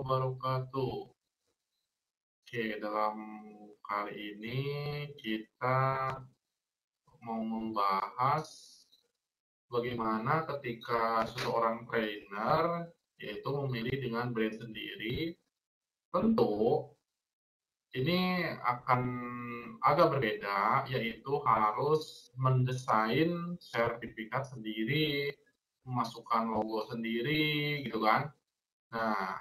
wabarakatuh. Oke, dalam kali ini kita mau membahas bagaimana ketika seseorang trainer yaitu memilih dengan brand sendiri. Tentu ini akan agak berbeda, yaitu harus mendesain sertifikat sendiri, memasukkan logo sendiri, gitu kan. Nah,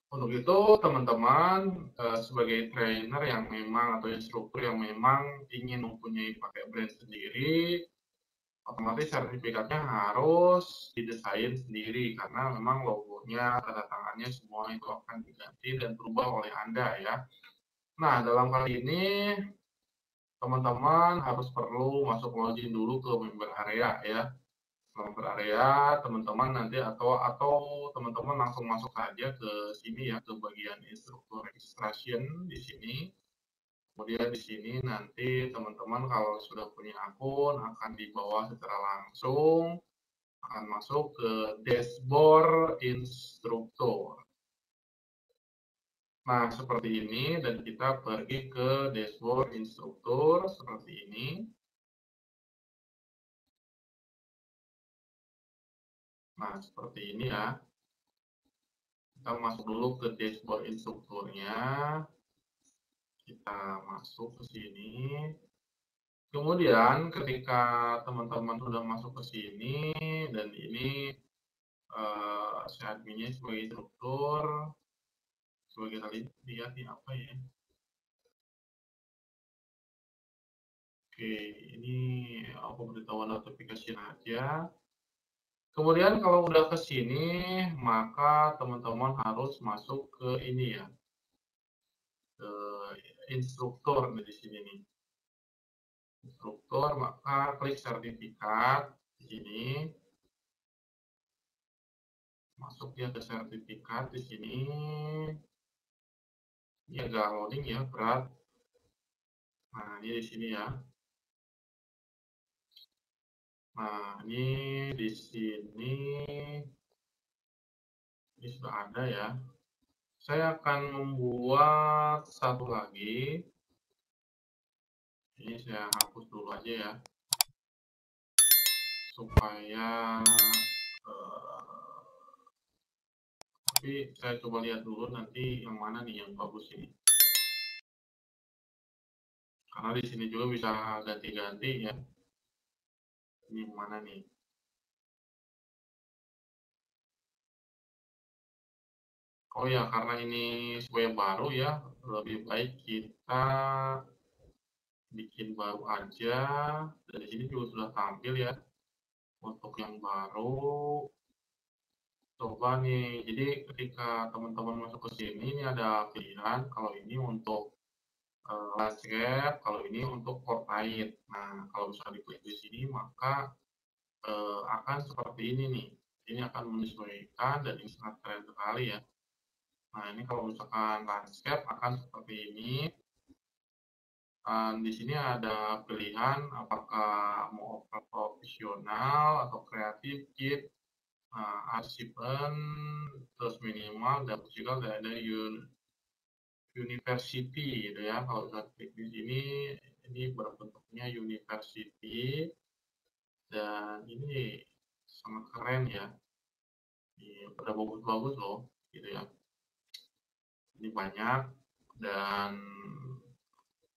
untuk itu teman-teman sebagai trainer yang memang atau instruktur yang memang ingin mempunyai pakai brand sendiri, otomatis sertifikatnya harus didesain sendiri karena memang logonya, tanda tangannya semua itu akan diganti dan berubah oleh Anda ya. Nah, dalam kali ini teman-teman harus perlu masuk login dulu ke member area ya. Member area teman-teman nanti atau teman-teman langsung masuk saja ke sini ya, ke bagian instruktur registration di sini. Kemudian di sini nanti teman-teman kalau sudah punya akun akan dibawa secara langsung akan masuk ke dashboard instruktur. Nah, seperti ini dan kita pergi ke dashboard instruktur seperti ini. Nah, seperti ini ya. Kita masuk dulu ke dashboard instrukturnya. Kita masuk ke sini. Kemudian ketika teman-teman sudah masuk ke sini dan ini saya adminnya sebagai instruktur, sebagai tadi lihat ini apa ya? Oke, ini aku beritahu notifikasi aja. Kemudian kalau udah ke sini, maka teman-teman harus masuk ke ini ya, ke instruktur di sini nih. Instruktur, maka klik sertifikat di sini. Masuk ya ke sertifikat di sini. Ini agak loading ya, berat. Nah, ini di sini ya. Nah, ini di sini ini sudah ada ya. Saya akan membuat satu lagi. Ini saya hapus dulu aja ya. Supaya tapi saya coba lihat dulu nanti yang mana nih yang bagus ini. Karena di sini juga bisa ganti-ganti ya. Ini yang mana nih? Oh ya, karena ini supaya baru ya, lebih baik kita bikin baru aja. Dan di sini juga sudah tampil ya. Untuk yang baru, coba nih. Jadi ketika teman-teman masuk ke sini, ini ada pilihan. Kalau ini untuk landscape, kalau ini untuk portrait. Nah, kalau misalnya diklik di sini, maka akan seperti ini nih. Ini akan menyesuaikan dan ini sangat keren sekali ya. Nah, ini kalau misalkan landscape akan seperti ini. Di sini ada pilihan apakah mau profesional atau kreatif, kit, arsipan, terus minimal, dan juga ada university gitu ya. Kalau kita klik di sini, ini berbentuknya university dan ini sangat keren ya. Ini pada bagus-bagus loh, gitu ya. Ini banyak dan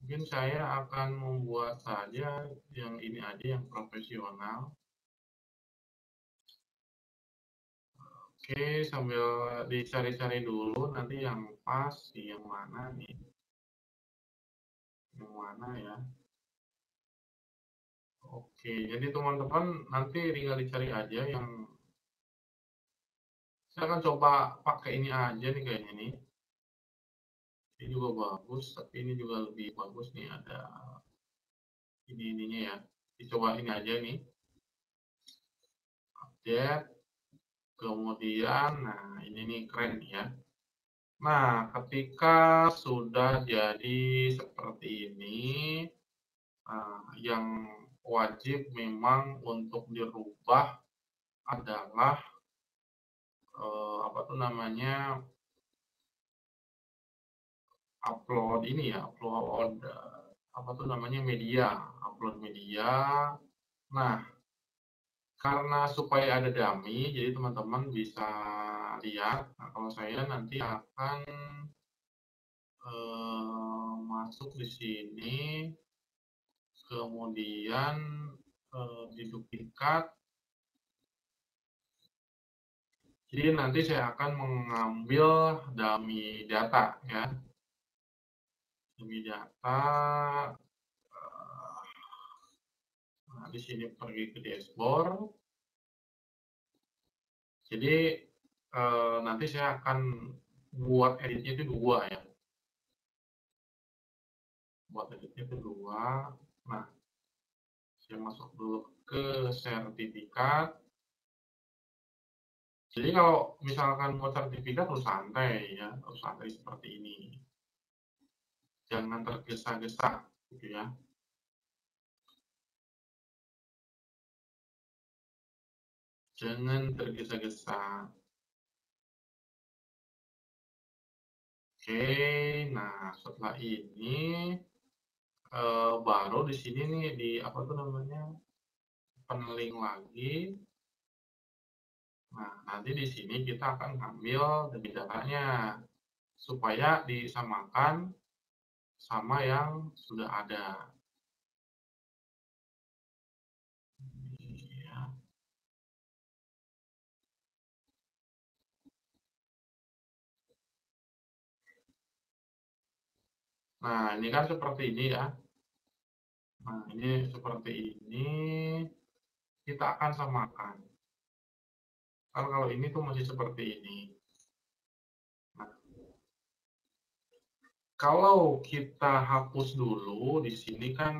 mungkin saya akan membuat saja yang ini aja yang profesional. Oke, sambil dicari-cari dulu nanti yang pas di yang mana nih. Yang mana ya. Oke, jadi teman-teman nanti tinggal dicari aja yang saya akan coba pakai ini aja nih kayaknya nih. Ini juga bagus, tapi ini juga lebih bagus nih ada ininya ya. Dicoba ini aja nih. Update. Kemudian, nah ini nih keren ya. Nah, ketika sudah jadi seperti ini, yang wajib memang untuk dirubah adalah apa tuh namanya, upload ini ya, upload apa tuh namanya media, upload media. Nah, karena supaya ada dummy, jadi teman-teman bisa lihat. Nah, kalau saya nanti akan masuk di sini, kemudian diduplikat. Jadi nanti saya akan mengambil dummy data ya, dummy data. Nah, di sini pergi ke dashboard. Jadi nanti saya akan buat editnya itu dua ya. Buat editnya itu dua. Nah, saya masuk dulu ke sertifikat. Jadi kalau misalkan buat sertifikat harus santai ya, harus santai seperti ini. Jangan tergesa-gesa gitu ya. Jangan tergesa-gesa. Oke, nah setelah ini baru di sini nih di apa tuh namanya, peneling lagi. Nah, nanti di sini kita akan ngambil demi datanya supaya disamakan sama yang sudah ada. Ya. Nah, ini kan seperti ini ya. Nah, ini seperti ini kita akan samakan. Kalau ini tuh masih seperti ini. Nah, kalau kita hapus dulu di sini kan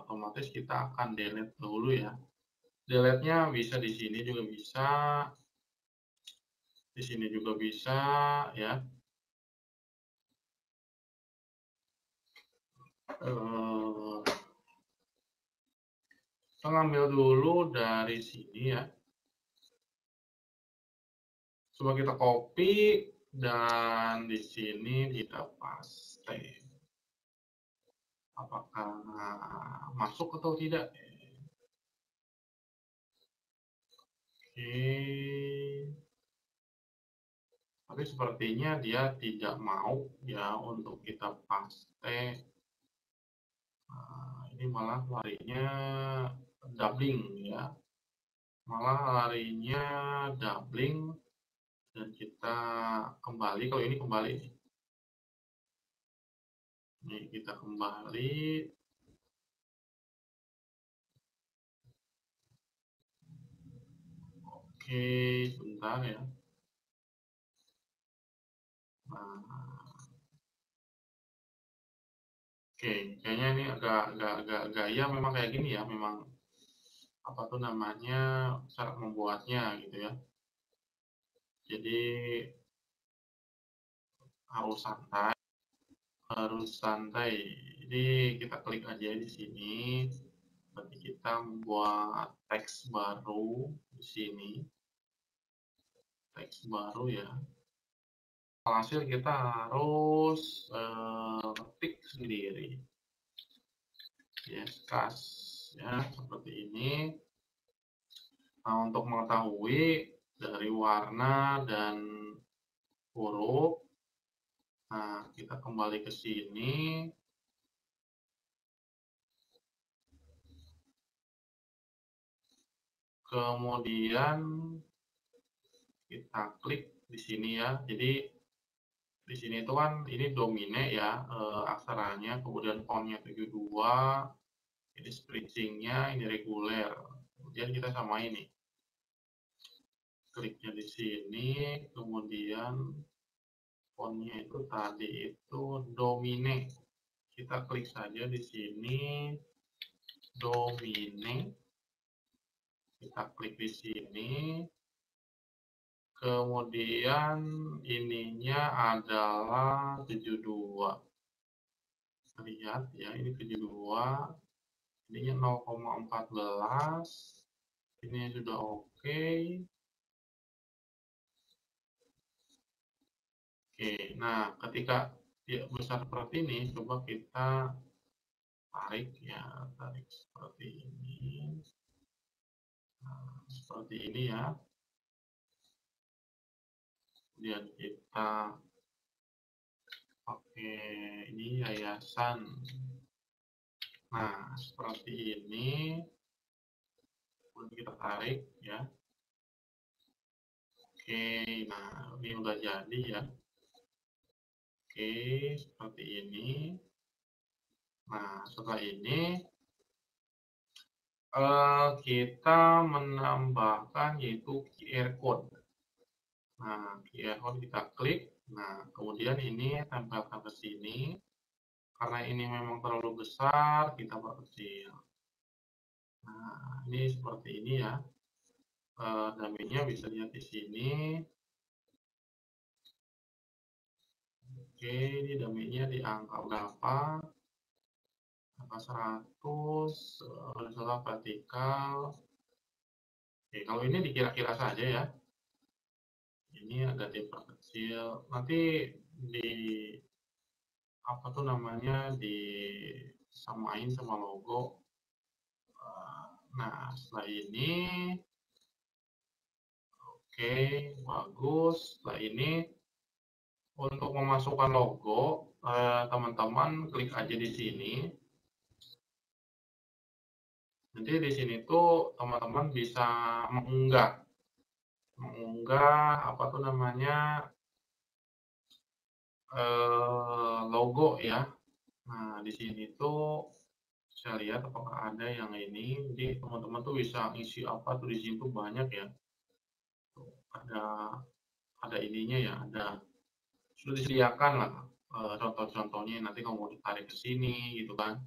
otomatis kita akan delete dulu ya. Delete-nya bisa di sini juga bisa, di sini juga bisa ya. Kita ngambil dulu dari sini ya. Coba kita copy dan di sini kita paste. Apakah masuk atau tidak? Oke. Tapi sepertinya dia tidak mau ya untuk kita paste. Nah, ini malah larinya doubling ya. Malah larinya doubling dan kita kembali. Kalau ini kembali. Ini kita kembali. Oke, sebentar ya. Nah, oke, kayaknya ini agak gaya memang kayak gini ya, memang apa tuh namanya, cara membuatnya gitu ya. Jadi harus santai, harus santai. Jadi kita klik aja di sini. Berarti kita membuat teks baru di sini, teks baru ya. Hasil kita harus ketik sendiri. Yes, kas ya seperti ini. Nah, untuk mengetahui dari warna dan huruf, nah kita kembali ke sini. Kemudian kita klik di sini ya. Jadi di sini itu kan ini domine ya, aksaranya, kemudian fontnya 72, ini spacingnya, ini reguler. Kemudian kita sama ini. Kliknya di sini, kemudian fontnya itu tadi itu domine. Kita klik saja di sini, domine. Kita klik di sini. Kemudian ininya adalah 72. Lihat ya, ini 72. Ininya 0,14. Ini sudah oke. Oke, nah ketika dia besar seperti ini, coba kita tarik ya, tarik seperti ini. Nah, seperti ini ya. Kemudian kita pakai ini yayasan. Nah, seperti ini. Kemudian kita tarik ya. Oke, nah ini udah jadi ya. Oke, seperti ini. Nah, setelah ini kita menambahkan yaitu QR code. Nah, QR code kita klik. Nah, kemudian ini tempelkan ke sini. Karena ini memang terlalu besar, kita perkecil. Nah, ini seperti ini ya. Dummy-nya bisa lihat di sini. Oke, ini dummy-nya di angka berapa? Angka 100, horizontal vertikal. Oke, kalau ini dikira-kira saja ya. Ini agak diperkecil. Nanti di apa tuh namanya disamain sama logo. Nah, setelah ini oke, bagus. Setelah ini untuk memasukkan logo, teman-teman klik aja di sini. Nanti di sini tuh teman-teman bisa mengunggah apa tuh namanya logo ya. Nah, di sini tuh saya lihat apakah ada yang ini. Jadi teman-teman tuh bisa isi apa tuh di sini tuh banyak ya. Tuh, ada ininya ya, ada sudah disediakan lah contoh-contohnya. Nanti kalau mau ditarik ke sini gitu kan.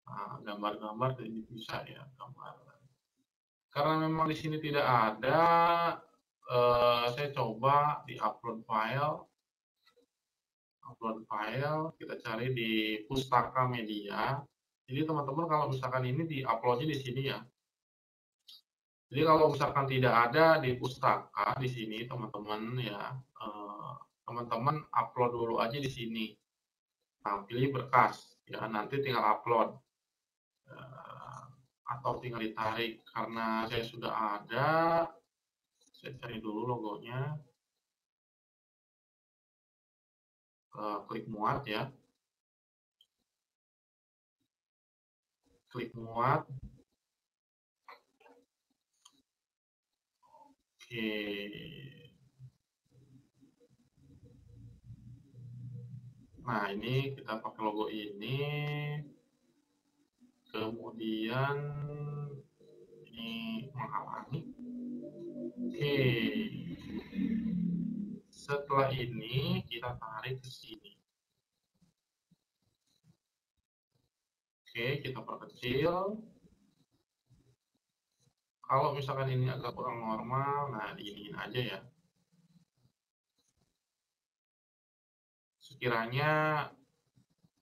Nah, gambar-gambar ini bisa ya gambar. Karena memang di sini tidak ada, saya coba di upload file, kita cari di Pustaka Media. Jadi teman-teman kalau misalkan ini di-uploadnya di sini ya. Jadi kalau misalkan tidak ada di Pustaka di sini teman-teman ya, teman-teman upload dulu aja di sini. Nah, pilih berkas ya, nanti tinggal upload atau tinggal ditarik. Karena saya sudah ada, saya cari dulu logonya. Klik muat ya. Klik muat. Oke. Nah, ini kita pakai logo ini. Kemudian ini menghalangi. Oke. Setelah ini kita tarik ke sini. Oke, kita perkecil. Kalau misalkan ini agak kurang normal, nah diinin aja ya. Sekiranya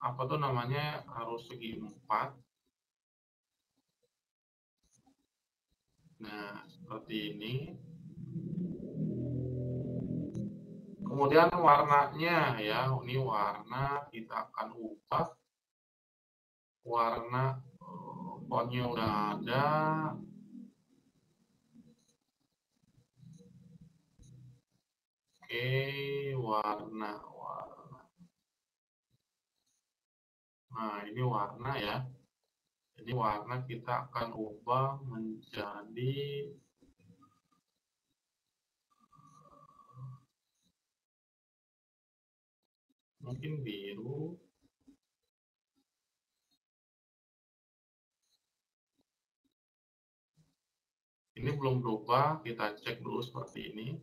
apa tuh namanya harus segi 4. Nah, seperti ini. Kemudian warnanya ya, ini warna kita akan ubah. Warna fontnya udah ada. Oke, warna. Nah, ini warna ya. Jadi warna kita akan ubah menjadi mungkin biru. Ini belum berubah, kita cek dulu seperti ini.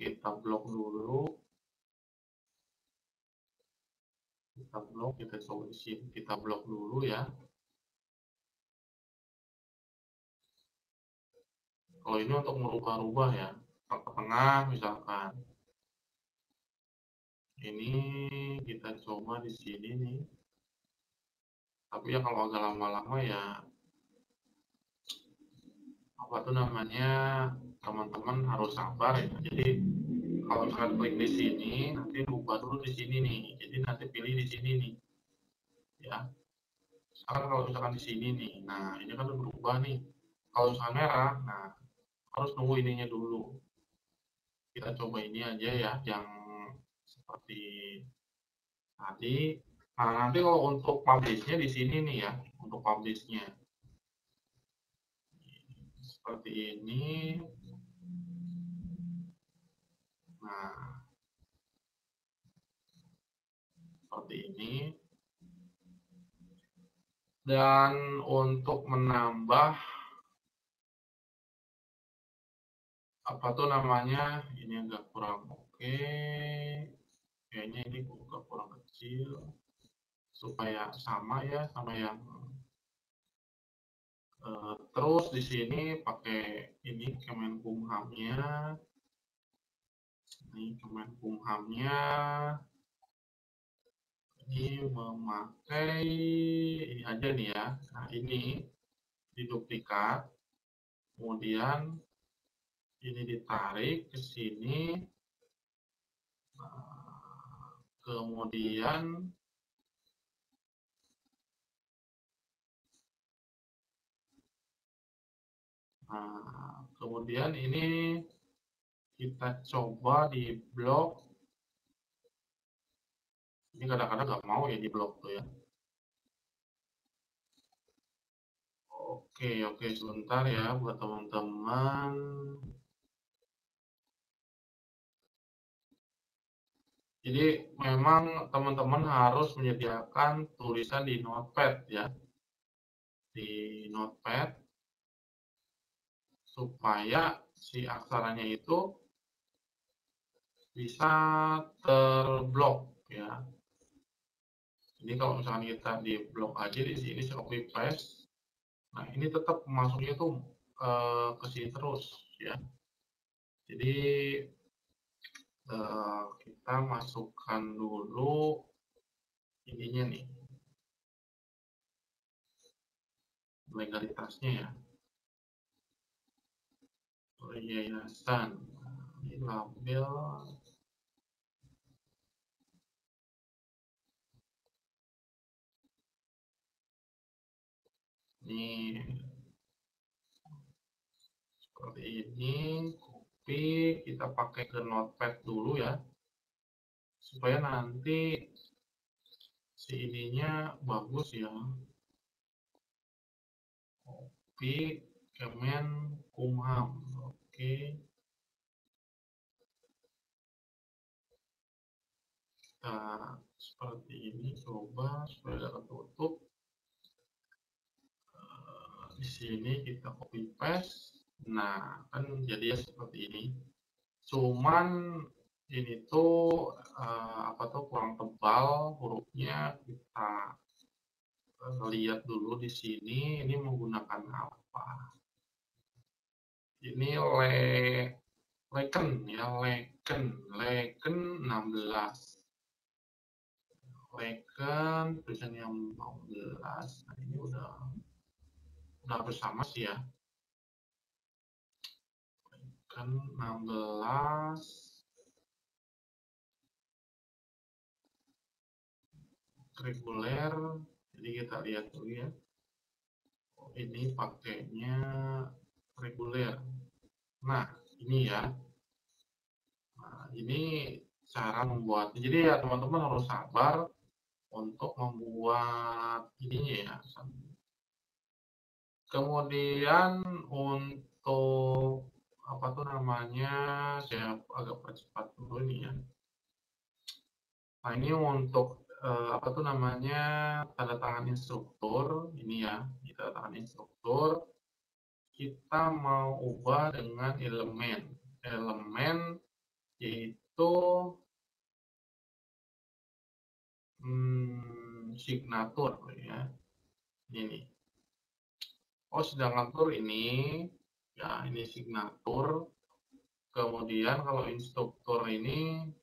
Kita blok dulu. Kita coba di sini, kita blok dulu ya. Kalau ini untuk merubah-rubah ya, ke tengah misalkan. Ini kita coba di sini nih. Tapi ya kalau agak lama-lama ya apa tuh namanya, teman-teman harus sabar ya. Jadi kalau misalkan klik di sini, nanti ubah dulu di sini nih. Jadi nanti pilih di sini nih, ya. Sekarang kalau misalkan di sini nih, nah ini kan udah berubah nih. Kalau misalkan merah, nah harus nunggu ininya dulu. Kita coba ini aja ya, yang seperti tadi. Nah nanti kalau untuk publishnya di sini nih ya, untuk publishnya seperti ini. Nah seperti ini. Dan untuk menambah apa tuh namanya, ini agak kurang oke, kayaknya ini agak kurang kecil, supaya sama ya sama yang terus di sini pakai ini Kemenkumhamnya, ini Kemenkumhamnya, ini memakai ini aja nih ya. Nah ini diduplikat, kemudian ini ditarik ke sini, kemudian kemudian ini kita coba di blok. Ini kadang-kadang nggak mau ya di blok tuh ya. Oke, sebentar ya buat teman-teman. Jadi memang teman-teman harus menyediakan tulisan di Notepad ya. Di Notepad supaya si aksaranya itu bisa terblok ya. Jadi kalau misalnya kita di blok aja di sini copy paste, nah ini tetap masuknya tuh ke sini terus ya. Jadi kita masukkan dulu ininya nih, legalitasnya ya, yayasan, ini label, ini seperti ini, copy, kita pakai ke Notepad dulu ya, supaya nanti si ininya bagus ya. Copy Kemenkumham, oke. Nah, seperti ini coba supaya tidak tertutup. Di sini kita copy paste. Nah, kan jadi seperti ini. Cuman ini tuh apa tuh kurang tebal hurufnya. Kita lihat dulu di sini. Ini menggunakan apa? Ini leken ya, leken 16. Leken tulisan yang 16. Nah, ini udah bersama sih ya. Kan 16 reguler, jadi kita lihat dulu ya. Ini pakainya reguler. Nah ini ya, nah, ini cara membuat. Jadi ya teman-teman harus sabar untuk membuat ininya ya. Kemudian untuk apa tuh namanya, saya agak percepat dulu ini ya. Nah ini untuk apa tuh namanya, tanda tangan instruktur ini ya, di tanda tangan instruktur kita mau ubah dengan elemen yaitu signatur ya, ini. Oh signatur ini ya, ini signatur. Kemudian kalau instruktur ini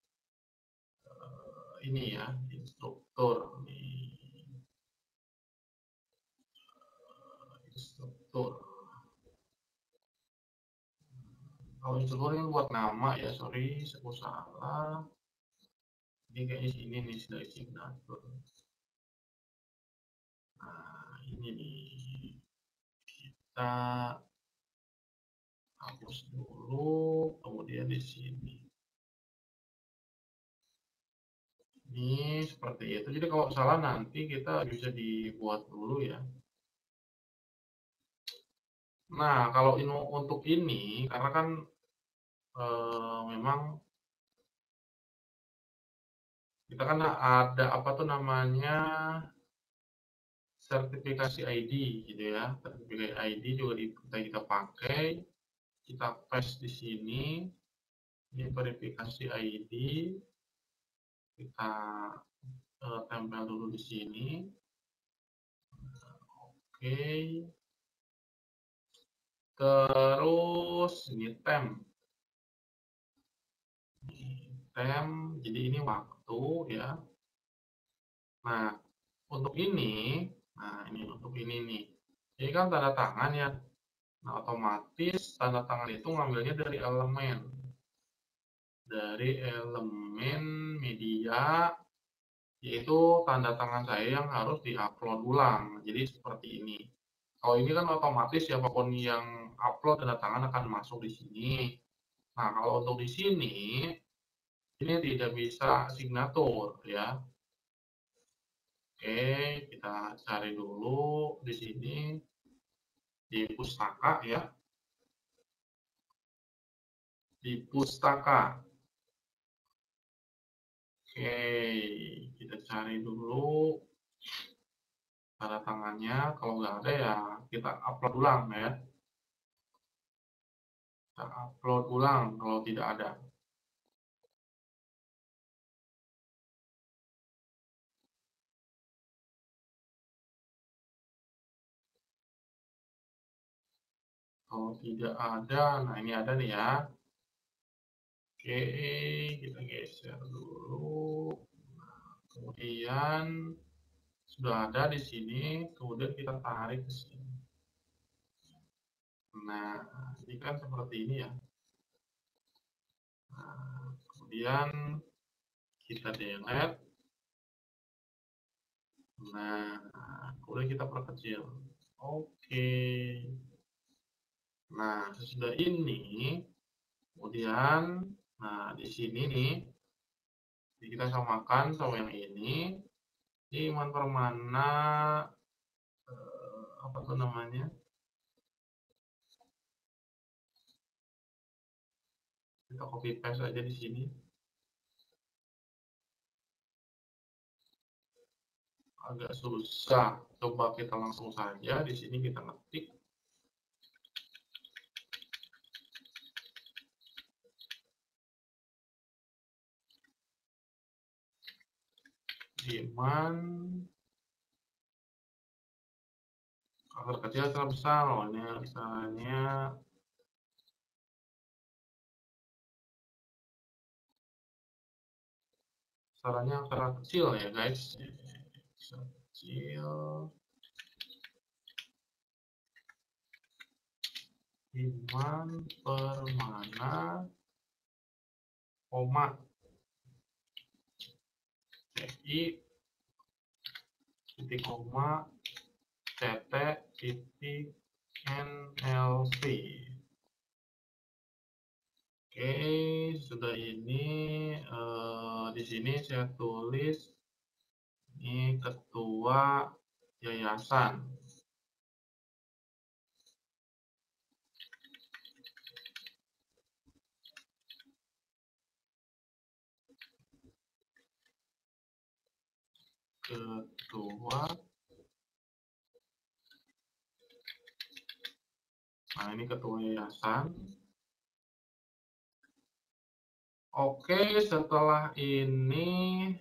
ya, instruktur instruktur Kalau installer ini buat nama ya, sorry, aku salah. Ini kayaknya sini nih, dari signature. Nah, ini nih. Kita hapus dulu, kemudian di sini. Ini seperti itu. Jadi kalau salah nanti kita bisa dibuat dulu ya. Nah, kalau ini untuk ini, karena kan memang kita kan ada apa tuh namanya sertifikasi ID gitu ya. Sertifikasi ID juga kita pakai, kita paste di sini. Ini verifikasi ID, kita tempel dulu di sini. Oke. Terus ini temp. Jadi ini waktu ya. Nah, untuk ini, untuk ini nih. Ini kan tanda tangan ya. Nah, otomatis tanda tangan itu ngambilnya dari elemen media, yaitu tanda tangan saya yang harus diupload ulang. Jadi seperti ini. Kalau ini kan otomatis siapapun yang upload tanda tangan akan masuk di sini. Nah, kalau untuk di sini, ini tidak bisa signatur ya. Oke, kita cari dulu di sini di pustaka ya. Di pustaka. Oke, kita cari dulu tanda tangannya. Kalau nggak ada ya kita upload ulang ya. Kita upload ulang kalau tidak ada. Kalau tidak ada, nah ini ada nih ya. Oke, kita geser dulu. Kemudian sudah ada di sini, kemudian kita tarik ke sini. Nah, ini kan seperti ini ya. Nah, kemudian kita delete. Nah, kemudian kita perkecil. Oke. Nah, sesudah ini, kemudian, nah di sini nih, kita samakan sama yang ini. Ini mana mana apa tuh namanya? Kita copy paste aja di sini. Agak susah. Coba kita langsung saja di sini kita ngetik. Diman akar kecil akar besar loh ini misalnya caranya akar kecil ya guys, akar kecil Iman Permana koma CI titik koma CT titik NLP. Oke, sudah ini di sini saya tulis ini ketua yayasan. Ketua. Nah, ini ketua yayasan. Oke, setelah ini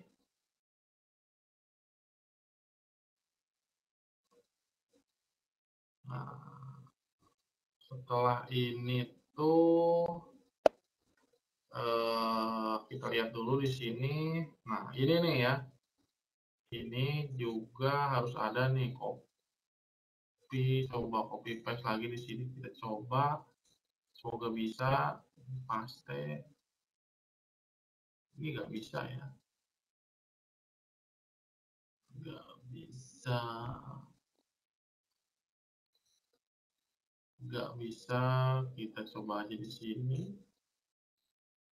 tuh kita lihat dulu di sini. Nah, ini nih ya. Ini juga harus ada nih coba copy paste lagi di sini. Kita coba, semoga bisa. paste. Ini nggak bisa ya, nggak bisa, nggak bisa. Kita coba aja di sini,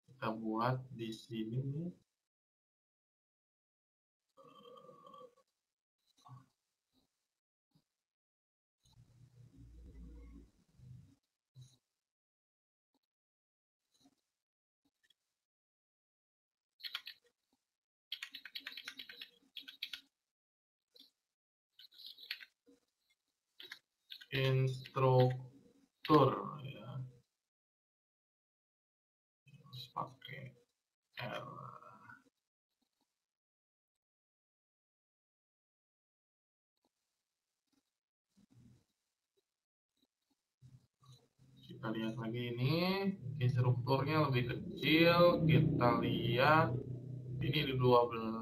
kita buat di sini nih. Instruktur ya, harus pakai R. Kita lihat lagi ini, instrukturnya lebih kecil. Kita lihat ini di 12.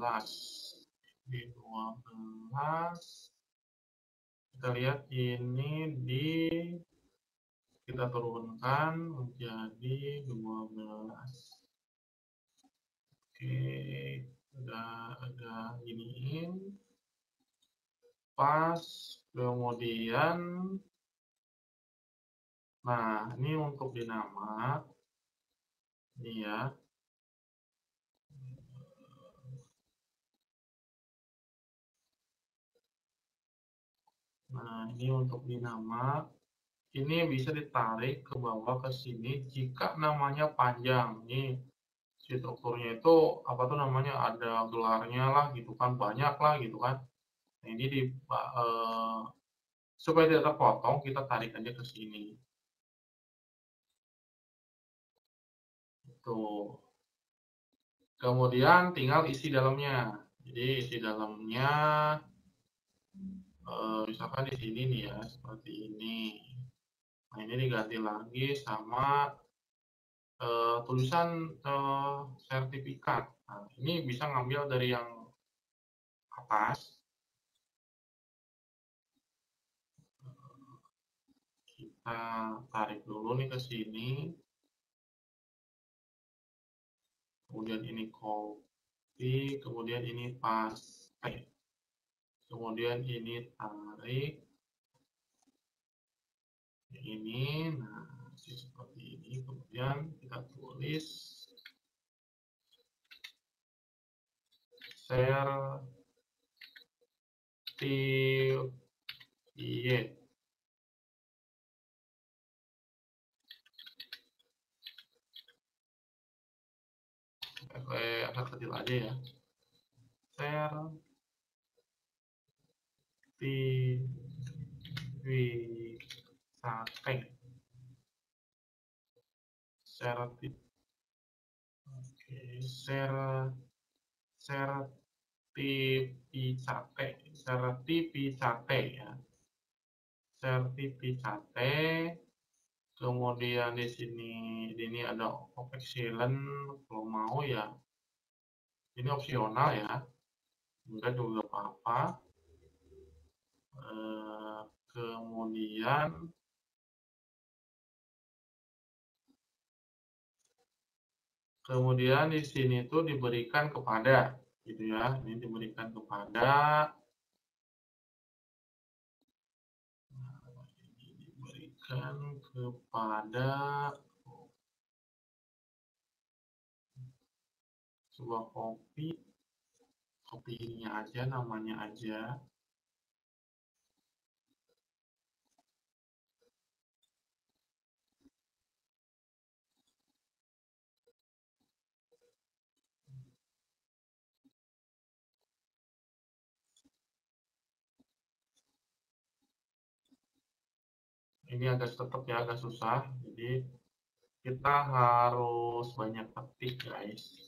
Di 12. Kita lihat ini kita turunkan menjadi 12. Oke, udah iniin. Pas, kemudian, nah ini untuk dinama, ini ya. Nah, ini untuk dinama, ini bisa ditarik ke bawah ke sini jika namanya panjang. Nih, si strukturnya itu apa tuh namanya, ada gelarnya lah gitu kan, banyak lah gitu kan. Nah, ini supaya tidak terpotong, kita tarik aja ke sini. Tuh. Kemudian tinggal isi dalamnya. Jadi isi dalamnya misalkan di sini nih ya, seperti ini. Nah, ini diganti lagi sama tulisan sertifikat. Nah, ini bisa ngambil dari yang atas. Kita tarik dulu nih ke sini. Kemudian ini copy, kemudian ini paste. Kemudian ini tarik. Ini, nah, seperti ini. Kemudian kita tulis sertifikat. Agak kecil aja ya. Sertifikat. Sertifikat ya. Sertifikat. Kemudian di sini ada excellent, kalau mau ya. Ini opsional ya. Enggak juga apa-apa. Kemudian di sini tuh diberikan kepada, gitu ya. Ini diberikan kepada, sebuah kopi ini aja, namanya aja. Ini tetap ya agak susah, jadi kita harus banyak ketik guys.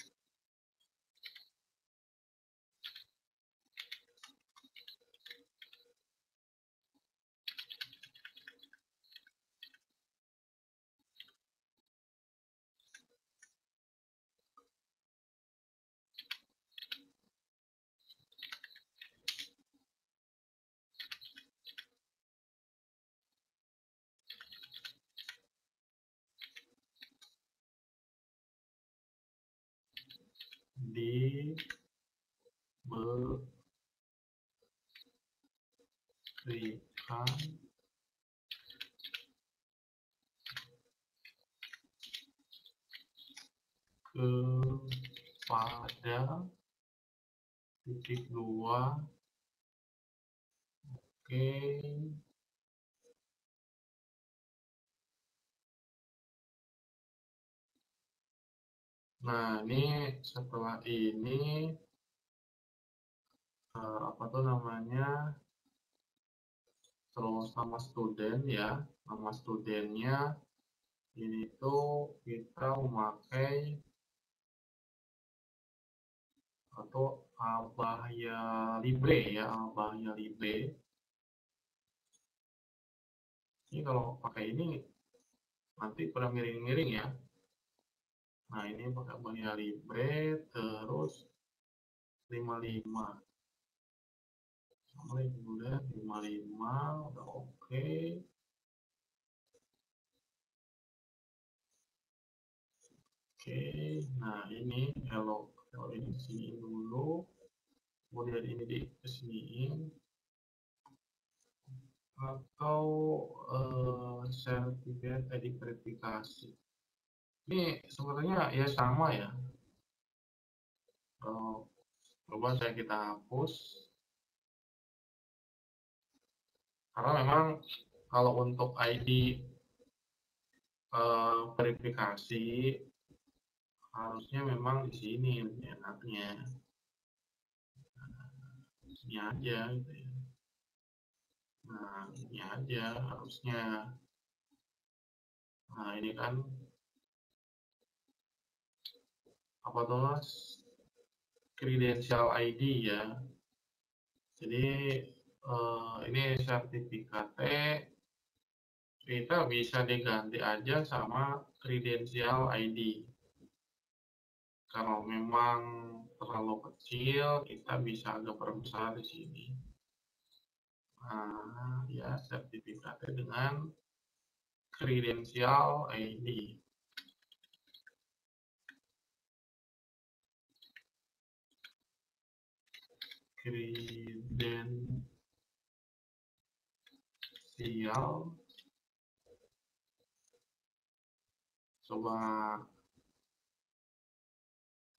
diberikan kepada titik 2. Oke. Nah, ini setelah ini apa tuh namanya, terus nama student ya, nama studennya ini tuh kita memakai atau Abahya Libre ya, Abahya Libre. Ini kalau pakai ini nanti pada miring-miring ya. Nah, ini pakai Abahya Libre terus 55. Sama udah 55 udah oke. Oke, nah ini kalau ini sini dulu, kemudian ini di kesiniin atau sertifikat edit verifikasi. Ini sebenarnya ya sama ya. Coba kita hapus karena memang kalau untuk ID verifikasi harusnya memang di sini enaknya. Ini aja gitu ya. Nah, ini aja harusnya. Nah, ini kan apa tuh mas? Credential ID ya. Jadi ini sertifikatnya kita bisa diganti aja sama credential ID. Kalau memang terlalu kecil, kita bisa agak perbesar di sini. Nah, ya sertifikatnya dengan credential ID. Kredensial. Coba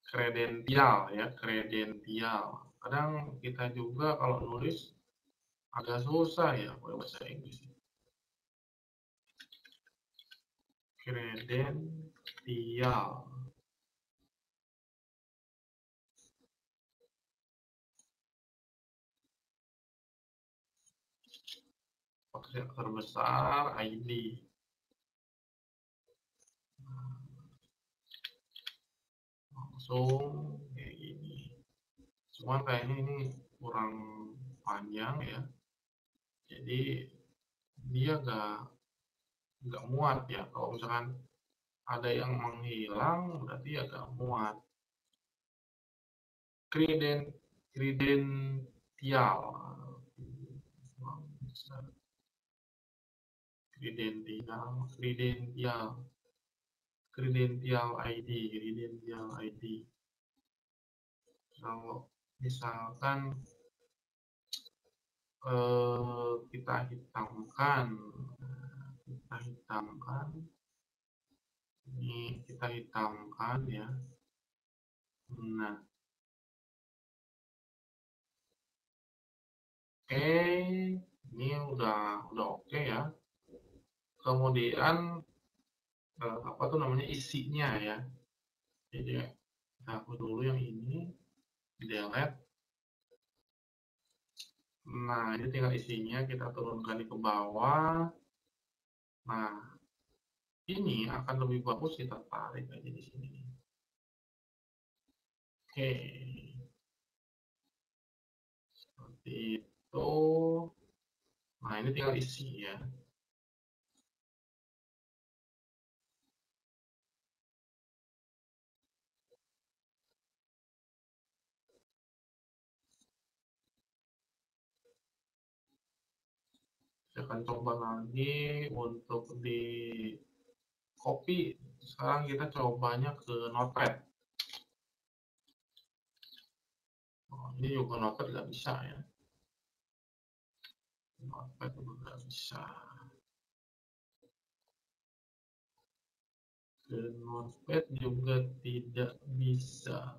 kredensial ya, kredensial. Kadang kita juga kalau nulis agak susah ya bahasa Inggris. Kredensial. Terbesar ID. Langsung kayak gini. Cuman kayaknya ini kurang panjang ya. Jadi dia nggak muat ya. Kalau misalkan ada yang menghilang berarti agak muat. Kredensial. Kredensial ID. Kalau misalkan kita hitamkan ini kita hitamkan ya. Nah, oke, ini udah oke ya. Kemudian apa tuh namanya isinya ya. Jadi kita hapus dulu yang ini, delete. Nah, ini tinggal isinya kita turunkan ke bawah. Nah, ini akan lebih bagus kita tarik aja di sini. Oke. Seperti itu. Nah, ini tinggal isi ya. Saya akan coba lagi untuk di copy. Sekarang kita cobanya ke Notepad. ini juga notepad nggak bisa ya. Notepad juga nggak bisa. Dan notepad juga tidak bisa.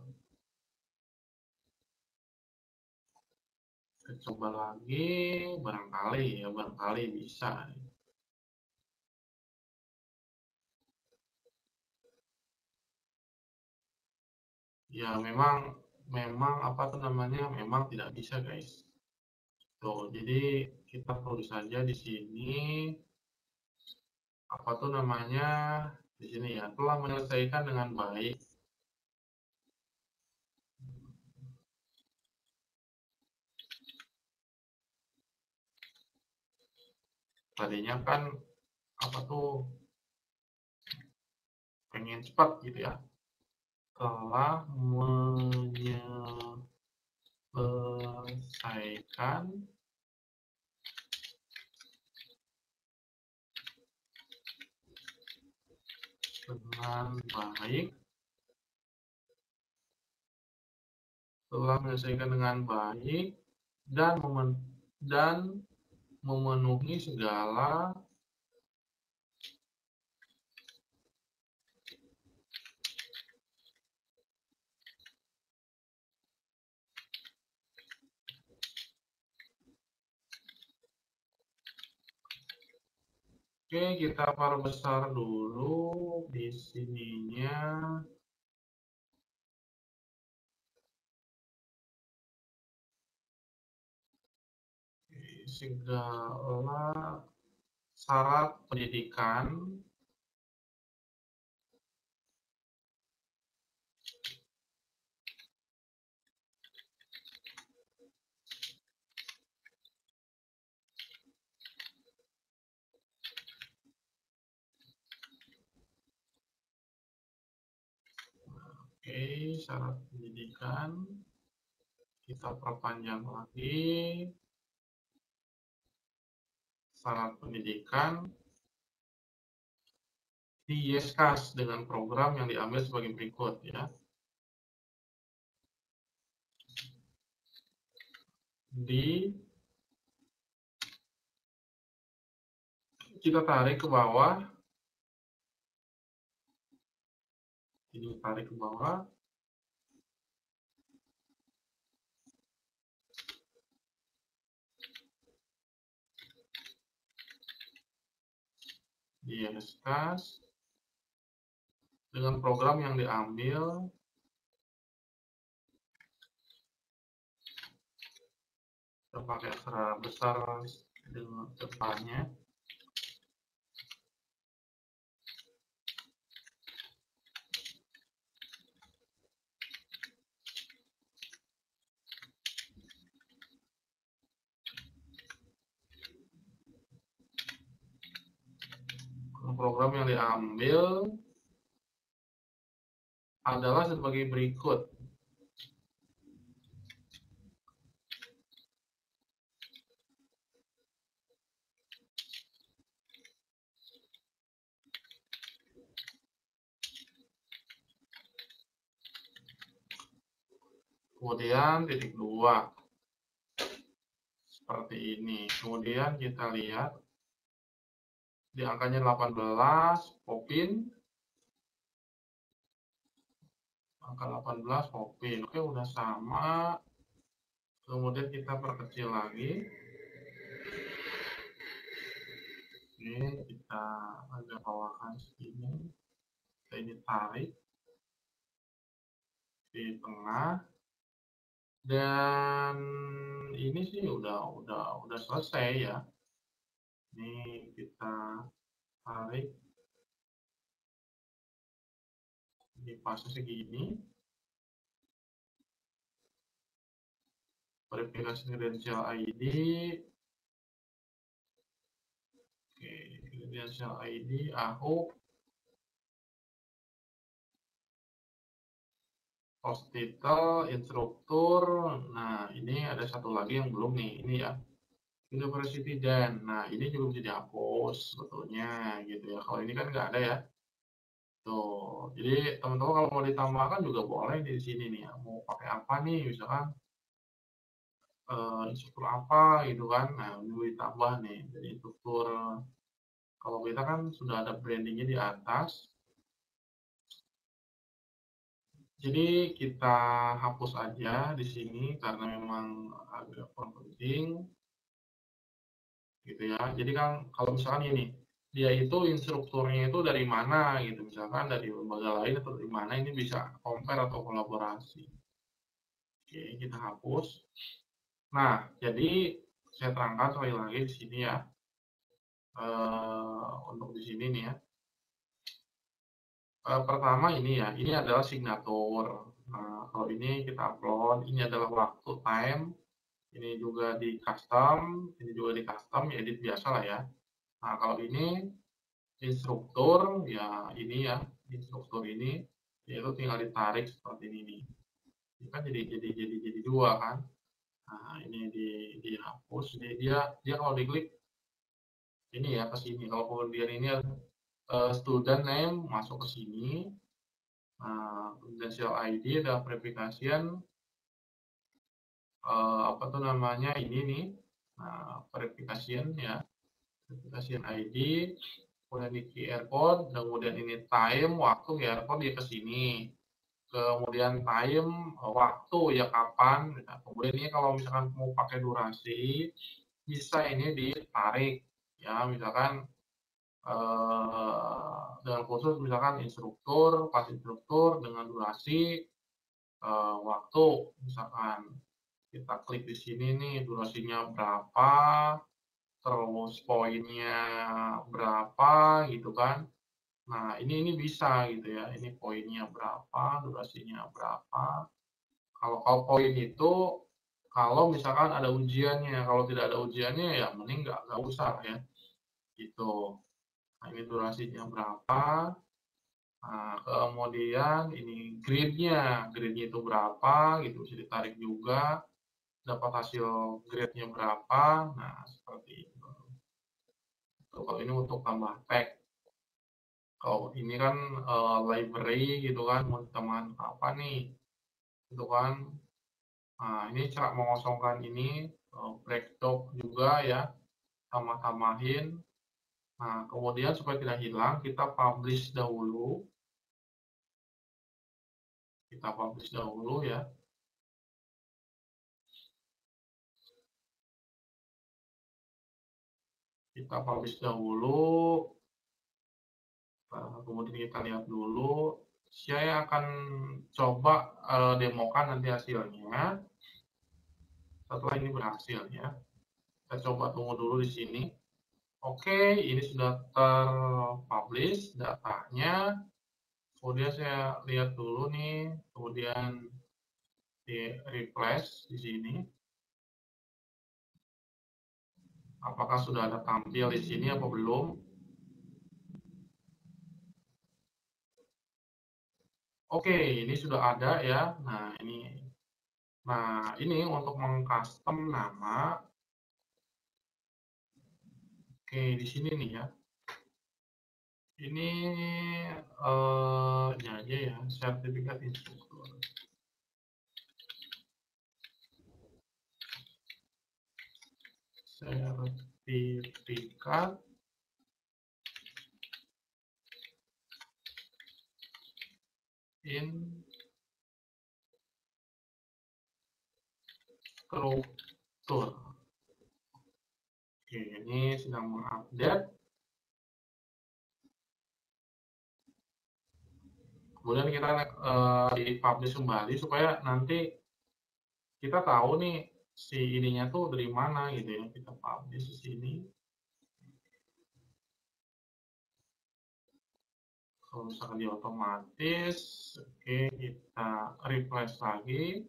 Kita coba lagi, barangkali bisa. Ya memang apa tuh namanya, memang tidak bisa guys. Tuh, jadi kita tulis saja di sini apa tuh namanya di sini ya, telah menyelesaikan dengan baik. Tadinya kan apa tuh pengen cepat gitu ya. Telah menyelesaikan dengan baik, telah menyelesaikan dengan baik dan memenuhi segala Oke, kita perbesar dulu di sininya. Segala syarat pendidikan Oke, syarat pendidikan kita perpanjang lagi. Syarat pendidikan di YesCast dengan program yang diambil sebagai berikut ya. Kita tarik ke bawah. Ini tarik ke bawah. Di YesCast dengan program yang diambil kita pakai aksara besar dengan depannya. Program yang diambil adalah sebagai berikut. Kemudian titik 2 seperti ini. Kemudian kita lihat di angkanya 18 popin. Angka 18 popin. Oke, udah sama. Kemudian kita perkecil lagi. Oke, kita agak bawahkan segini. Kita ini tarik di tengah. Dan ini sih udah selesai ya. Ini kita tarik di fase segini. Verifikasi kredensial ID. Oke, kredensial ID, AHO, hospital, instruktur. Nah, ini ada satu lagi yang belum nih, ini ya. University dan, nah ini juga bisa dihapus sebetulnya gitu ya. Kalau ini kan nggak ada ya. Tuh, jadi teman-teman kalau mau ditambahkan juga boleh di sini nih ya. Mau pakai apa nih, misalkan instruktur apa gitu kan. Nah, ini ditambah nih, jadi instruktur kalau kita kan sudah ada brandingnya di atas, jadi kita hapus aja di sini karena memang agak kurang penting gitu ya. Jadi kan kalau misalkan ini dia itu instrukturnya itu dari mana gitu, misalkan dari lembaga lain atau dari mana, ini bisa compare atau kolaborasi. Oke, kita hapus. Nah, jadi saya terangkan sekali lagi di sini ya. Untuk di sini nih ya. Pertama ini ya, ini adalah signatur. Nah, kalau ini kita upload, ini adalah waktu time, ini juga di custom, ini juga di custom, ya edit biasa lah ya. Nah, kalau ini instruktur, ya ini ya, instruktur ini, yaitu tinggal ditarik seperti ini nih. Ini kan jadi dua kan. Nah, ini dihapus, dia kalau diklik ini ya ke sini. Kalau kemudian ini student name masuk ke sini. Nah, credential ID ada verification apa tuh namanya ini nih. Nah, verification ya, verification ID, kemudian di QR code, kemudian ini time, waktu QR code dia ke sini. Kemudian time, waktu ya kapan. Nah, kemudian ini kalau misalkan mau pakai durasi, bisa ini ditarik ya, misalkan dengan khusus misalkan instruktur, pas instruktur dengan durasi waktu, misalkan kita klik di sini nih durasinya berapa, terus poinnya berapa gitu kan. Nah, ini bisa gitu ya. Ini poinnya berapa, durasinya berapa. Kalau poin itu kalau misalkan ada ujiannya, kalau tidak ada ujiannya ya mending nggak usah ya. Gitu. Nah, ini durasinya berapa. Nah, kemudian ini grade-nya itu berapa gitu, bisa ditarik juga, dapat hasil grade-nya berapa. Nah, seperti itu. Kalau ini untuk tambah tag. Kalau ini kan library gitu kan, mau teman apa nih, gitu kan. Nah, ini cara mengosongkan ini, breakdown juga ya, tambah-tambahin. Nah, kemudian supaya tidak hilang, kita publish dahulu. Kita publish dahulu ya. Kita publish dahulu. Kemudian kita lihat dulu. Saya akan coba demokan nanti hasilnya. Setelah ini berhasil ya. Kita coba tunggu dulu di sini. Oke, ini sudah terpublish datanya. Kemudian saya lihat dulu nih, kemudian di refresh di sini. Apakah sudah ada tampil di sini apa belum? Oke, ini sudah ada ya. Nah ini untuk mengcustom nama. Oke, di sini nih ya. Ini ini aja ya, sertifikat instruktur. Sertifikat instruktur. Oke, ini sedang mengupdate. Kemudian kita di-publish kembali supaya nanti kita tahu nih si ininya tuh dari mana gitu ya. Kita publish di sini. Kalau misalkan di otomatis, oke, kita refresh lagi.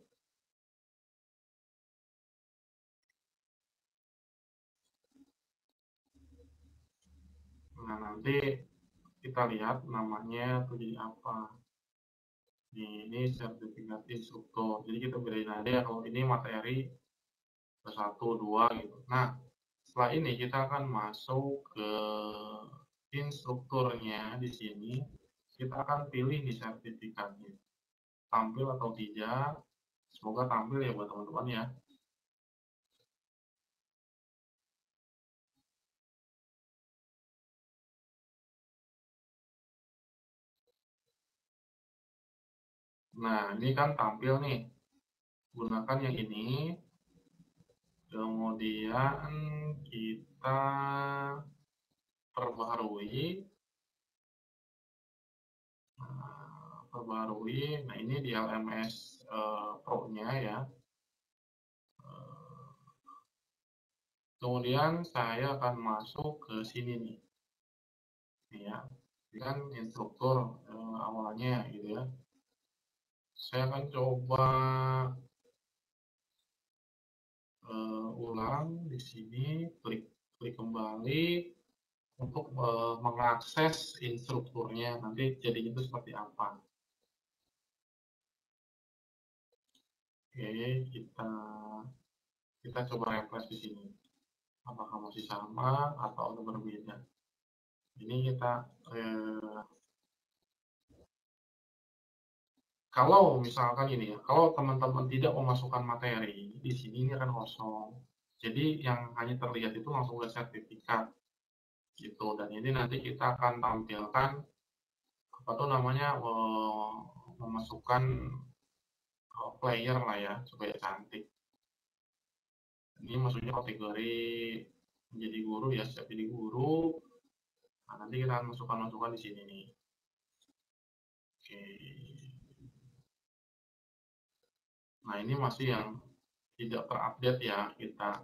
Nah, nanti kita lihat namanya tuh jadi apa. Ini sertifikat instruktur. Jadi kita bedain aja ya, kalau ini materi ke 1, 2 gitu. Nah, setelah ini kita akan masuk ke instrukturnya di sini. Kita akan pilih di sertifikatnya. Tampil atau tidak. Semoga tampil ya buat teman-teman ya. Nah, ini kan tampil nih. Gunakan yang ini. Kemudian kita perbarui. Nah, ini di LMS Pro-nya ya. Kemudian saya akan masuk ke sini nih. Ini ya. Ini kan instruktur awalnya gitu ya. Saya akan coba ulang di sini, klik kembali untuk mengakses instrukturnya. Nanti jadinya itu seperti apa. Oke, kita coba refresh di sini. Apakah masih sama atau berbeda? Ini kita kalau misalkan ini ya, kalau teman-teman tidak memasukkan materi, di sini ini akan kosong. Jadi yang hanya terlihat itu langsung ke sertifikat gitu. Dan ini nanti kita akan tampilkan apa tuh namanya memasukkan player lah ya supaya cantik. Ini maksudnya kategori menjadi guru ya, siap jadi guru. Nah, nanti kita akan masukkan di sini nih. Oke. Nah, ini masih yang tidak terupdate ya, kita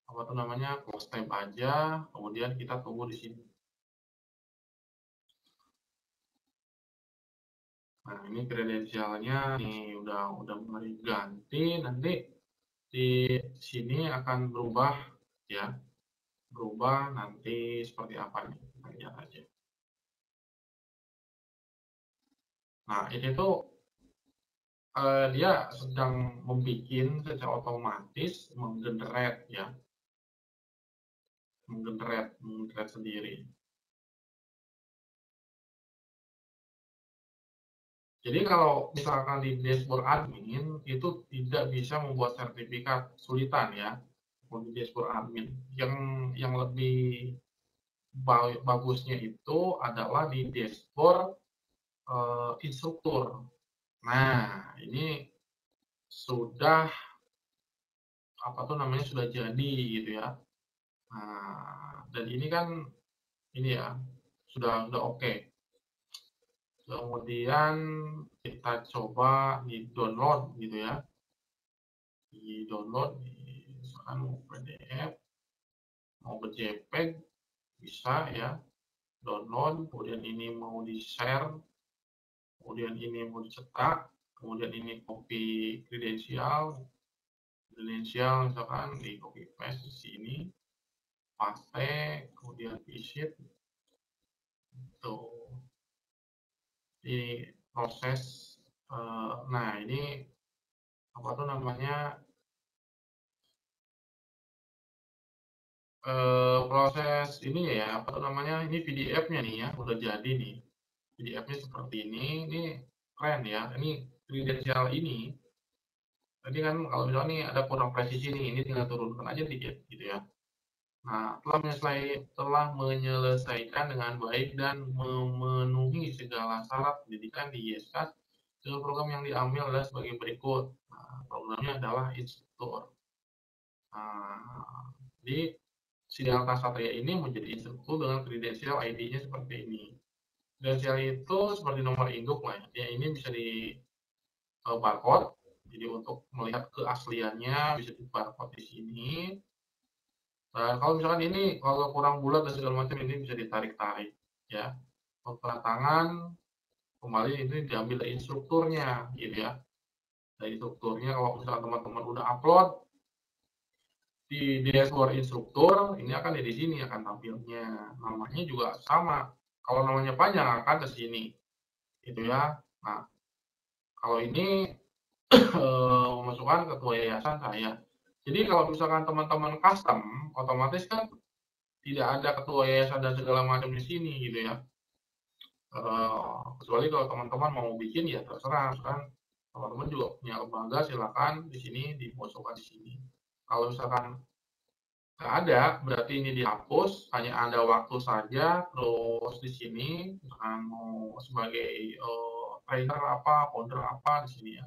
apa tuh namanya close tab aja, kemudian kita tunggu di sini. Nah, ini kredensialnya nih udah mulai ganti, nanti di sini akan berubah ya, berubah nanti seperti apa nih, kita lihat aja. Nah, ini tuh dia sedang membuat secara otomatis menggenerate ya, menggenerate sendiri. Jadi kalau misalkan di dashboard admin itu tidak bisa membuat sertifikat, sulitan ya untuk di dashboard admin. Yang lebih bagusnya itu adalah di dashboard instruktur. Nah, ini sudah apa tuh namanya sudah jadi gitu ya. Nah, dan ini kan ini ya sudah oke. Kemudian kita coba di download gitu ya, di download misalkan mau PDF mau ke JPEG bisa ya, download, kemudian ini mau di share, kemudian ini mau dicetak, kemudian ini copy kredensial misalkan di copy paste di sini, paste, kemudian visit, tuh di proses. Nah, ini apa tuh namanya proses ini ya, apa tuh namanya, ini PDF-nya nih ya, udah jadi nih. PDF-nya seperti ini keren ya. Ini kredensial ini. Tadi kan kalau misalnya nih ada kurang presisi nih, ini tinggal turunkan aja dikit gitu ya. Nah, telah menyelesaikan dengan baik dan memenuhi segala syarat pendidikan di YSK, dengan program yang diambil adalah sebagai berikut. Nah, programnya adalah instruktur. Nah, di Siddhartha Satria ini menjadi instruktur dengan kredensial ID-nya seperti ini. Kredensial itu seperti nomor induk lah ya. Ini bisa di barcode. Jadi untuk melihat keasliannya bisa di barcode di sini. Dan kalau misalkan ini kalau kurang bulat dan segala macam ini bisa ditarik-tarik ya. Untuk tanda tangan kembali ini diambil dari instrukturnya gitu ya. Dari instrukturnya kalau misalkan teman-teman udah upload di dashboard instruktur, ini akan di sini akan tampilnya. Namanya juga sama. Kalau namanya panjang akan ke sini. Gitu ya. Nah, kalau ini memasukkan ketua yayasan saya. Jadi kalau misalkan teman-teman custom, otomatis kan tidak ada ketua yayasan dan segala macam di sini gitu ya. Kecuali kalau teman-teman mau bikin ya terserah kan. Teman-teman juga punya lembaga, silakan di sini dimasukkan di sini. Kalau misalkan nggak ada, berarti ini dihapus, hanya ada waktu saja. Terus di sini misalkan mau sebagai trainer apa, founder apa di sini ya.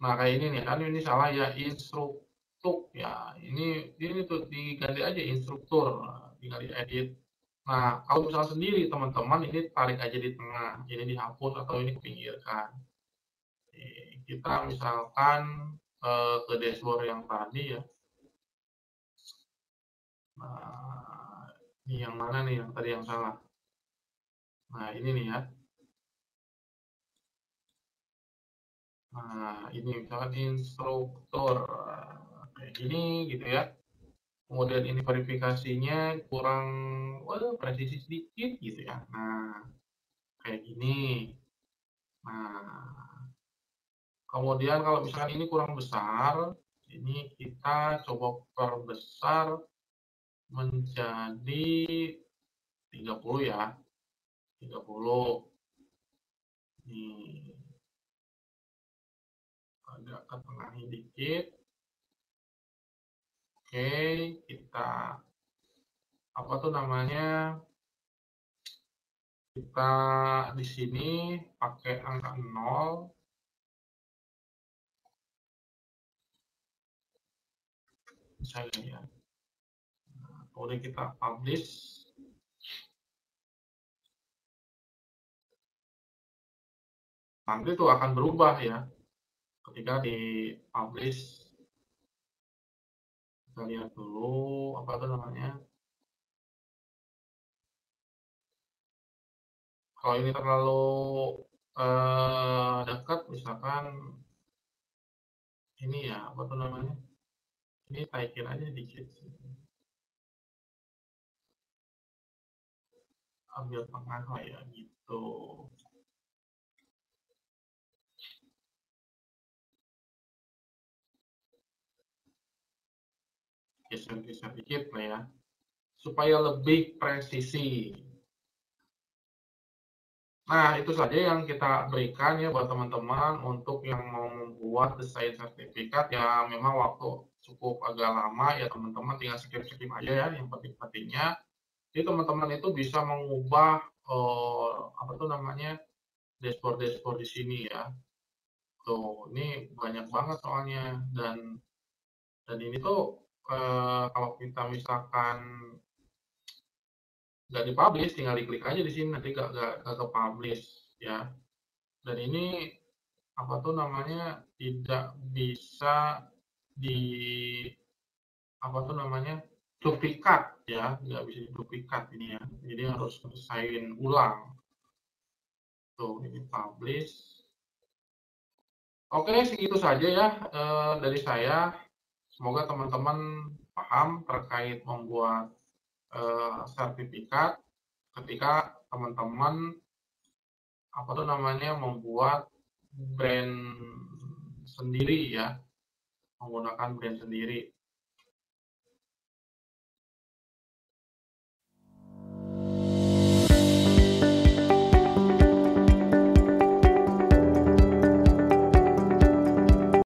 Nah, kayak ini nih, kan ini salah ya, instruktur ya. Ini tuh diganti aja instruktur, tinggal diedit. Nah, kalau misalnya sendiri teman-teman ini tarik aja di tengah, ini dihapus atau ini pinggirkan. Kita misalkan ke dashboard yang tadi ya. Nah, ini yang mana nih yang tadi yang salah? Nah, ini nih ya. Nah, ini misalkan instruktur kayak gini gitu ya. Kemudian ini verifikasinya kurang presisi sedikit gitu ya. Nah, kayak gini. Nah, kemudian kalau misalkan ini kurang besar, ini kita coba perbesar menjadi 30 ya. 30. Nih, agak ke tengah dikit. Oke, kita apa tuh namanya? Kita di sini pakai angka 0. Misalnya ya. Kemudian kita publish. Nanti itu akan berubah ya ketika di publish. Kita lihat dulu apa itu namanya. Kalau ini terlalu dekat, misalkan ini ya apa tuh namanya, ini taikin aja dikit, ambil tengah lah ya gitu. Geser-geser dikit lah ya supaya lebih presisi. Nah, itu saja yang kita berikan ya buat teman-teman untuk yang mau membuat desain sertifikat ya, memang waktu cukup agak lama ya teman-teman, tinggal skip-skip aja ya yang penting-pentingnya. Jadi teman-teman itu bisa mengubah apa tuh namanya, dashboard-dashboard di sini ya. Tuh, ini banyak banget soalnya, dan ini tuh kalau kita misalkan nggak dipublish, tinggal diklik aja di sini, nanti nggak ke publish ya. Dan ini apa tuh namanya, tidak bisa di apa tuh namanya, duplikat ya, nggak bisa diduplikat ini ya. Jadi harus selesaiin ulang. Tuh, ini publish. Oke, segitu saja ya dari saya. Semoga teman-teman paham terkait membuat sertifikat ketika teman-teman apa tuh namanya, membuat brand sendiri ya, menggunakan brand sendiri.